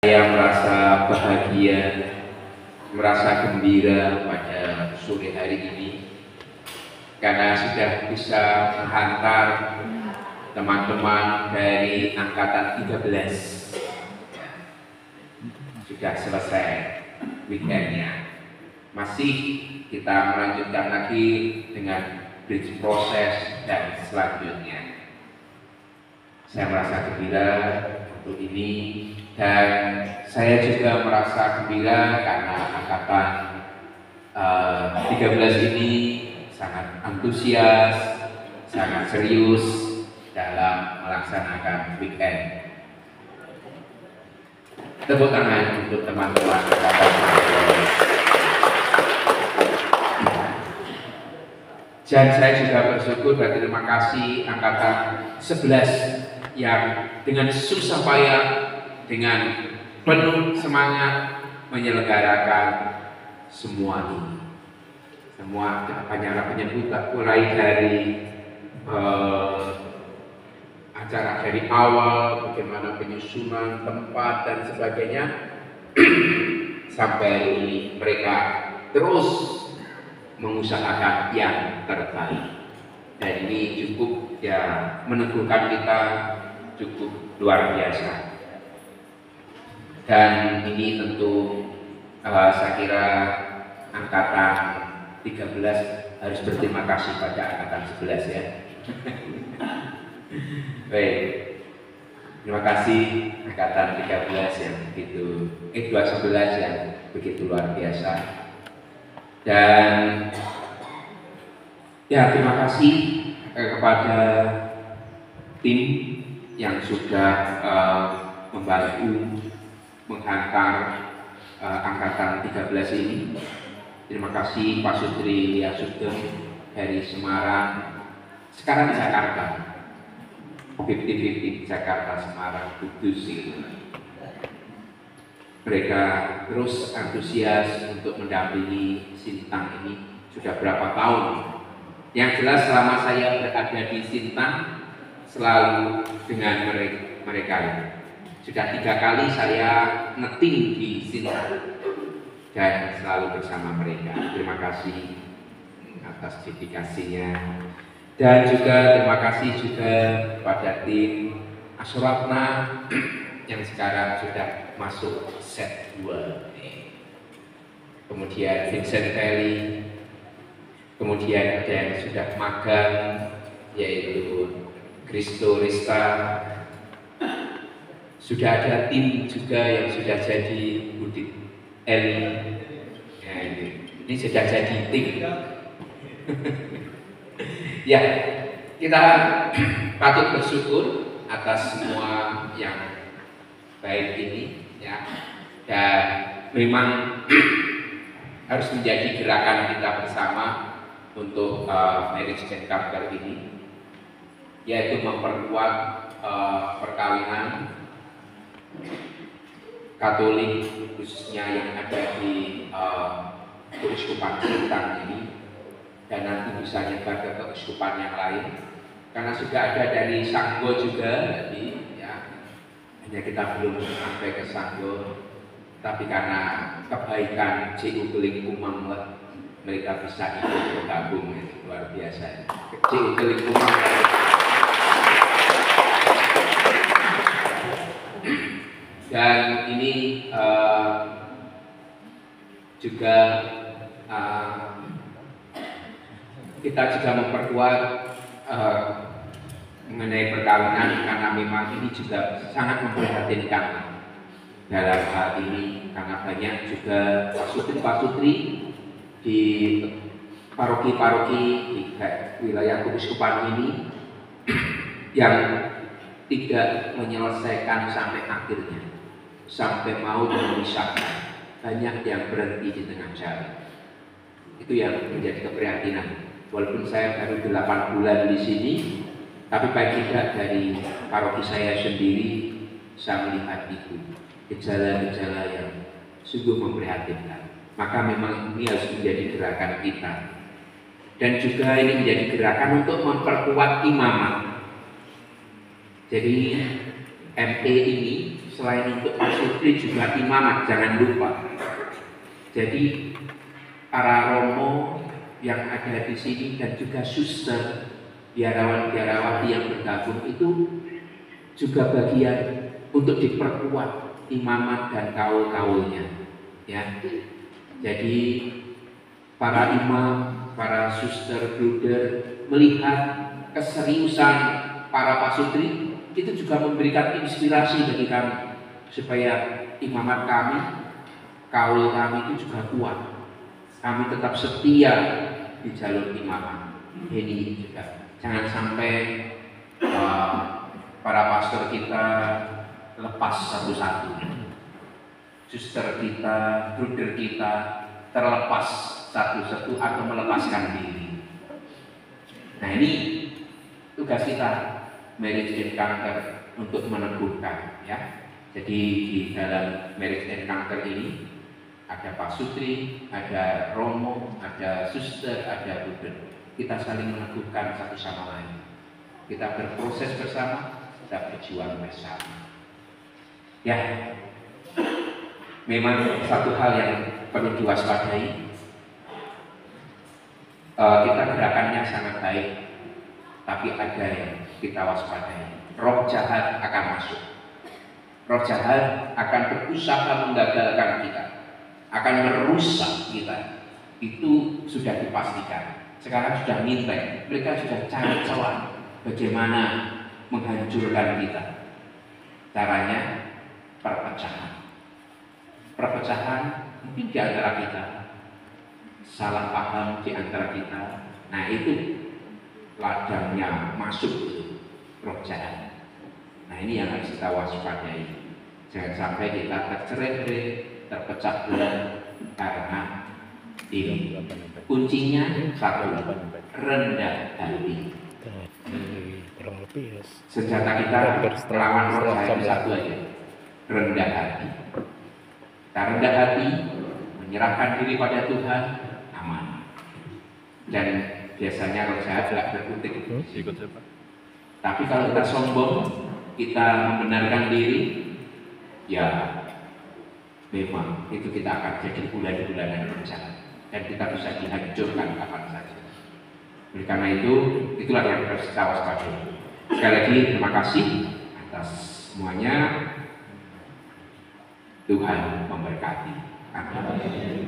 Saya merasa bahagia, merasa gembira pada sore hari ini karena sudah bisa menghantar teman-teman dari angkatan 13. Sudah selesai weekendnya. Masih kita melanjutkan lagi dengan bridge proses dan selanjutnya. Saya merasa gembira untuk ini. Dan saya juga merasa gembira karena angkatan 13 ini sangat antusias, sangat serius dalam melaksanakan weekend. Tepuk tangan untuk teman-teman angkatan 13. Dan saya juga bersyukur dan terima kasih angkatan 11 yang dengan susah payah, dengan penuh semangat menyelenggarakan semua ini. Semua banyak penyebutan mulai dari acara dari awal, bagaimana penyusunan tempat dan sebagainya, sampai ini mereka terus mengusahakan yang terbaik. Dan ini cukup ya meneguhkan kita, cukup luar biasa. Dan ini tentu saya kira angkatan 13 harus berterima kasih pada angkatan 11 ya. Baik, terima kasih angkatan 13 yang begitu, 11 yang begitu luar biasa. Dan ya terima kasih kepada tim yang sudah membantu menghantar angkatan 13 ini. Terima kasih Pak Sutri Lia Sugeng dari Semarang, sekarang di Jakarta, 50-50 Jakarta, Semarang, Kudus itu. Mereka terus antusias untuk mendampingi Sintang ini sudah berapa tahun. Yang jelas selama saya berada di Sintang selalu dengan mereka. Sudah 3 kali saya ngeting di sini dan selalu bersama mereka. Terima kasih atas dedikasinya. Dan juga terima kasih juga pada tim Asratna yang sekarang sudah masuk set 2. Kemudian Vincent Kelly, kemudian ada yang sudah magang yaitu Kristo Rista. Sudah ada tim juga yang sudah jadi Budi Eli. Nah, ini sudah jadi tim. Ya, kita patut bersyukur atas semua yang baik ini ya. Dan memang harus menjadi gerakan kita bersama untuk marriage and culture ini, yaitu memperkuat perkawinan Katolik khususnya yang ada di Keuskupan Sintang ini, dan nanti bisa nyebar ke keuskupan yang lain karena sudah ada dari Sanggo juga tadi ya, hanya kita belum sampai ke Sanggo, tapi karena kebaikan CU Keling Kumang mereka bisa ikut bergabung, luar biasa. CU Keling Kumang dan ini juga kita juga memperkuat mengenai perkawinan karena memang ini juga sangat memprihatinkan dalam hal ini, karena banyak juga pasutri di paroki-paroki di wilayah Keuskupan ini yang tidak menyelesaikan sampai akhirnya, sampai mau memisahkan. Banyak yang berhenti di tengah jalan. Itu yang menjadi keprihatinan. Walaupun saya baru 8 bulan di sini, tapi paling tidak dari paroki saya sendiri saya melihat itu gejala-gejala yang sungguh memprihatinkan. Maka memang ini harus menjadi gerakan kita. Dan juga ini menjadi gerakan untuk memperkuat imamat. Jadi ME ini selain untuk pasutri juga imamat, jangan lupa. Jadi para romo yang ada di sini dan juga suster, biarawan-biarawati yang bergabung itu juga bagian untuk diperkuat imamat dan kaul-kaulnya, ya. Jadi para imam, para suster, bruder melihat keseriusan para pasutri itu juga memberikan inspirasi bagi kami supaya imamat kami, kaul kami itu juga kuat. Kami tetap setia di jalur imamat. Ini juga jangan sampai para pastor kita lepas satu-satu, suster kita, bruder kita terlepas satu-satu atau melepaskan diri. Nah, ini tugas kita marriage encounter untuk meneguhkan, ya. Jadi di dalam marriage encounter ini ada pasutri, ada romo, ada suster, ada bruder. Kita saling meneguhkan satu sama lain. Kita berproses bersama, kita berjuang bersama. Ya, memang satu hal yang perlu diwaspadai. Kita gerakannya sangat baik, tapi ada yang kita waspadai. Roh jahat akan masuk. Roh jahat akan berusaha menggagalkan kita, akan merusak kita. Itu sudah dipastikan. Sekarang sudah minta, mereka sudah cari celah bagaimana menghancurkan kita. Caranya perpecahan. Perpecahan mungkin di antara kita, salah paham di antara kita. Nah, itu ladangnya masuk roh jahat. Nah, ini yang harus kita waspadai. Jangan sampai kita tercerai-berai, terpecah belah karena ini. Kuncinya satu, rendah hati. Senjata kita melawan roh jahat satu aja, rendah hati. Kita rendah hati, menyerahkan diri pada Tuhan, aman. Dan biasanya roh jahat tidak berkutik. Tapi kalau kita sombong, kita membenarkan diri, ya memang itu kita akan jadi bulan-bulanan roh jahat. Dan kita bisa dihancurkan kapan saja. Oleh karena itu, itulah yang harus kita waspadai. Sekali lagi terima kasih atas semuanya. Tuhan memberkati. Amin.